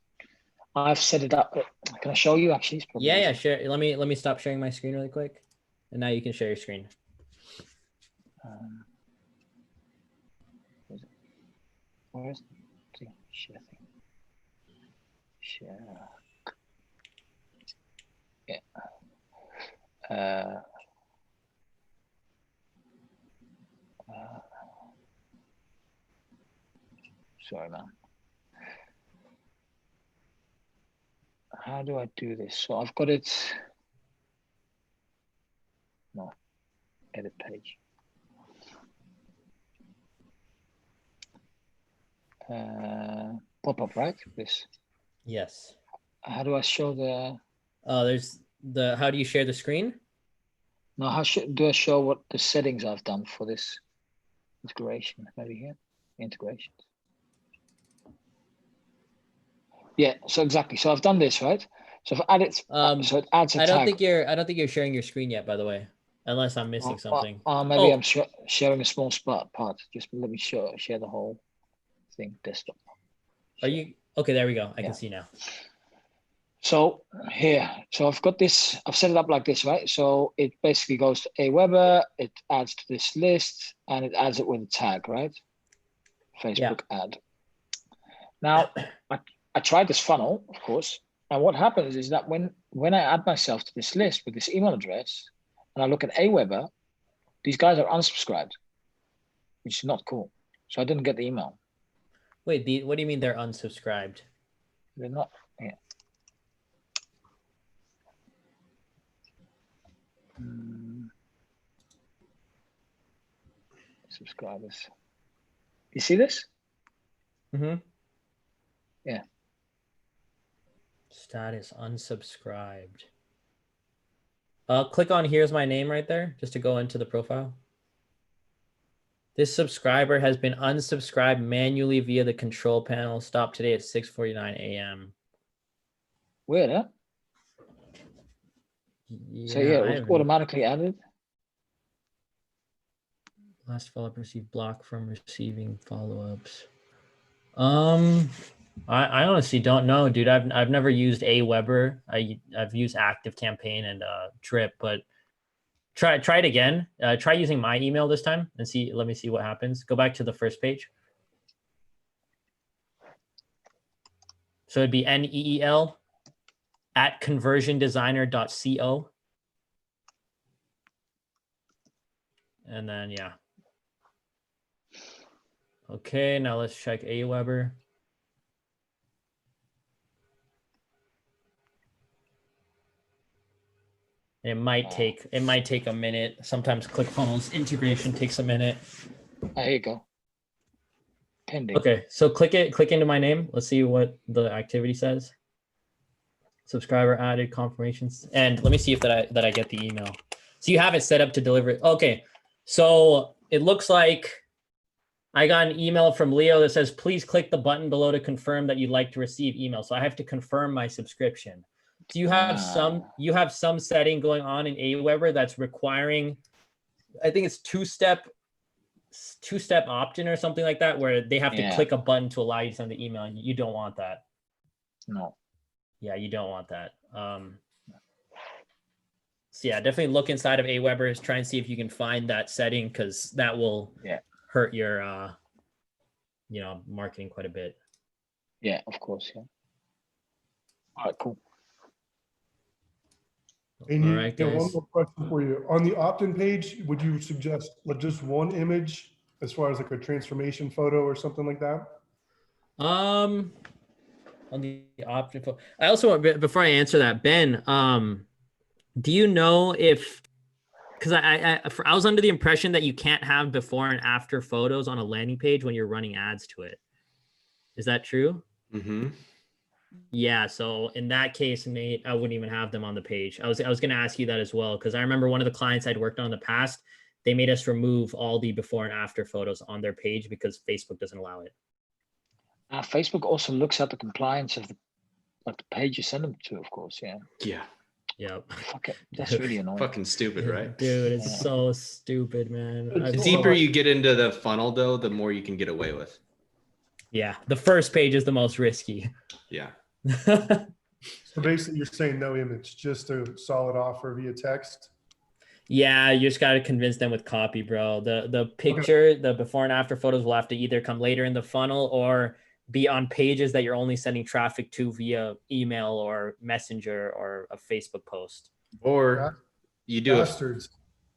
I've set it up. Can I show you actually? Yeah, sure. Let me stop sharing my screen really quick. And now you can share your screen. Where's the share thing? Share. Yeah. Sorry, man. How do I do this? So I've got it. No, edit page. Pop up, right? This. Yes. How do I show the? There's the. How do you share the screen? No, how do I show what the settings I've done for this integration? Maybe here, integrations. Yeah, so exactly. So I've done this, right? So if I add it, so it adds a I don't tag. think you're sharing your screen yet, by the way, unless I'm missing something. Maybe I'm sharing a small part. Just let me share the whole thing. Desktop. Are you okay? There we go. I can see now. So here, so I've got this. I've set it up like this, right? So it basically goes to Aweber. It adds to this list, and it adds it with a tag, right? Facebook ad. Now, I tried this funnel, of course, and what happens is that when I add myself to this list with this email address, and I look at Aweber, these guys are unsubscribed, which is not cool. So I didn't get the email. Wait, what do you mean they're unsubscribed? They're not. Yeah. Subscribers. You see this? Mm-hmm. Yeah. Status unsubscribed. Click on here's my name right there just to go into the profile. This subscriber has been unsubscribed manually via the control panel. Stop today at 6:49 a.m. Weird, huh? Yeah, So yeah, it was automatically added. Last developer received block from receiving follow-ups. I honestly don't know, dude. I've never used Aweber. I've used ActiveCampaign and Drip, but try it again. Try using my email this time and see. Let me see what happens. Go back to the first page. So it'd be NEEL at conversiondesigner.co. And then yeah. Okay, now let's check Aweber. It might take a minute. Sometimes ClickFunnels integration takes a minute. There you go. Pending. Okay, so click into my name. Let's see what the activity says. Subscriber added, confirmations, and let me see if that I get the email. So you have it set up to deliver it. Okay, so it looks like I got an email from Leo that says, please click the button below to confirm that you'd like to receive email. So I have to confirm my subscription. So you have some setting going on in Aweber that's requiring, I think it's two-step opt-in or something like that, where they have to click a button to allow you to send the email, and you don't want that. No. Yeah, you don't want that. So yeah, definitely look inside of Aweber, try and see if you can find that setting, because that will hurt your marketing quite a bit. Yeah, of course. Yeah. All right, cool. And All right, guys. one more question for you. On the opt-in page, would you suggest just one image as far as like a transformation photo or something like that? On the opt-in photo, I also want, before I answer that, Ben, do you know if, because I was under the impression that you can't have before and after photos on a landing page when you're running ads to it. Is that true? Mm-hmm. Yeah, so in that case, Nate, I wouldn't even have them on the page. I was going to ask you that as well, because I remember one of the clients I'd worked on in the past, they made us remove all the before and after photos on their page because Facebook doesn't allow it. Facebook also looks at the compliance of the page you send them to, of course. Yeah. Yeah. Yep. Fuck it. That's really annoying. Fucking stupid, right? Dude, it's so stupid, man. The deeper you get into the funnel, though, the more you can get away with. Yeah, the first page is the most risky. Yeah. So basically you're saying no image, just a solid offer via text? Yeah, you just got to convince them with copy, bro. The picture, the before and after photos will have to either come later in the funnel or be on pages that you're only sending traffic to via email or messenger or a Facebook post. Or you do Bastards. a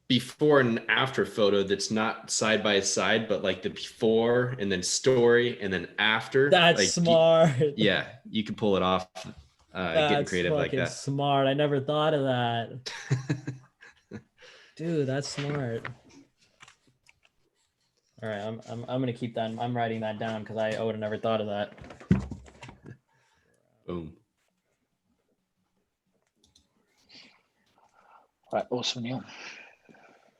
before and after photo that's not side by side, but like the before and then story and then after. That's like, smart. Yeah, you can pull it off. Getting creative like that. Smart. I never thought of that. Dude, that's smart. All right, I'm gonna keep that. I'm writing that down because I would have never thought of that. Boom. All right, awesome, Neel.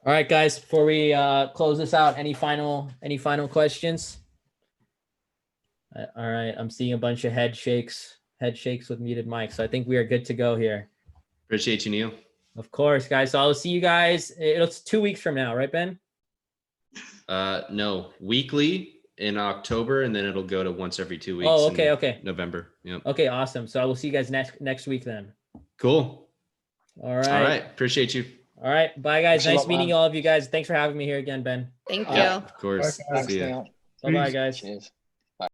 All right, guys. Before we close this out, any final questions? All right, I'm seeing a bunch of head shakes. head shakes with muted mic. So I think we are good to go here. Appreciate you, Neel. Of course, guys. So I'll see you guys. It's 2 weeks from now, right, Ben? No, weekly in October, and then it'll go to once every 2 weeks. Oh, okay, okay. November. Yep. Okay, awesome. So I will see you guys next week then. Cool. All right. All right. Appreciate you. All right. Bye, guys. Thanks a Nice lot, meeting man. all of you guys. Thanks for having me here again, Ben. Thank you. Of course. Bye, guys. See ya. Neil. Bye-bye, guys. Cheers.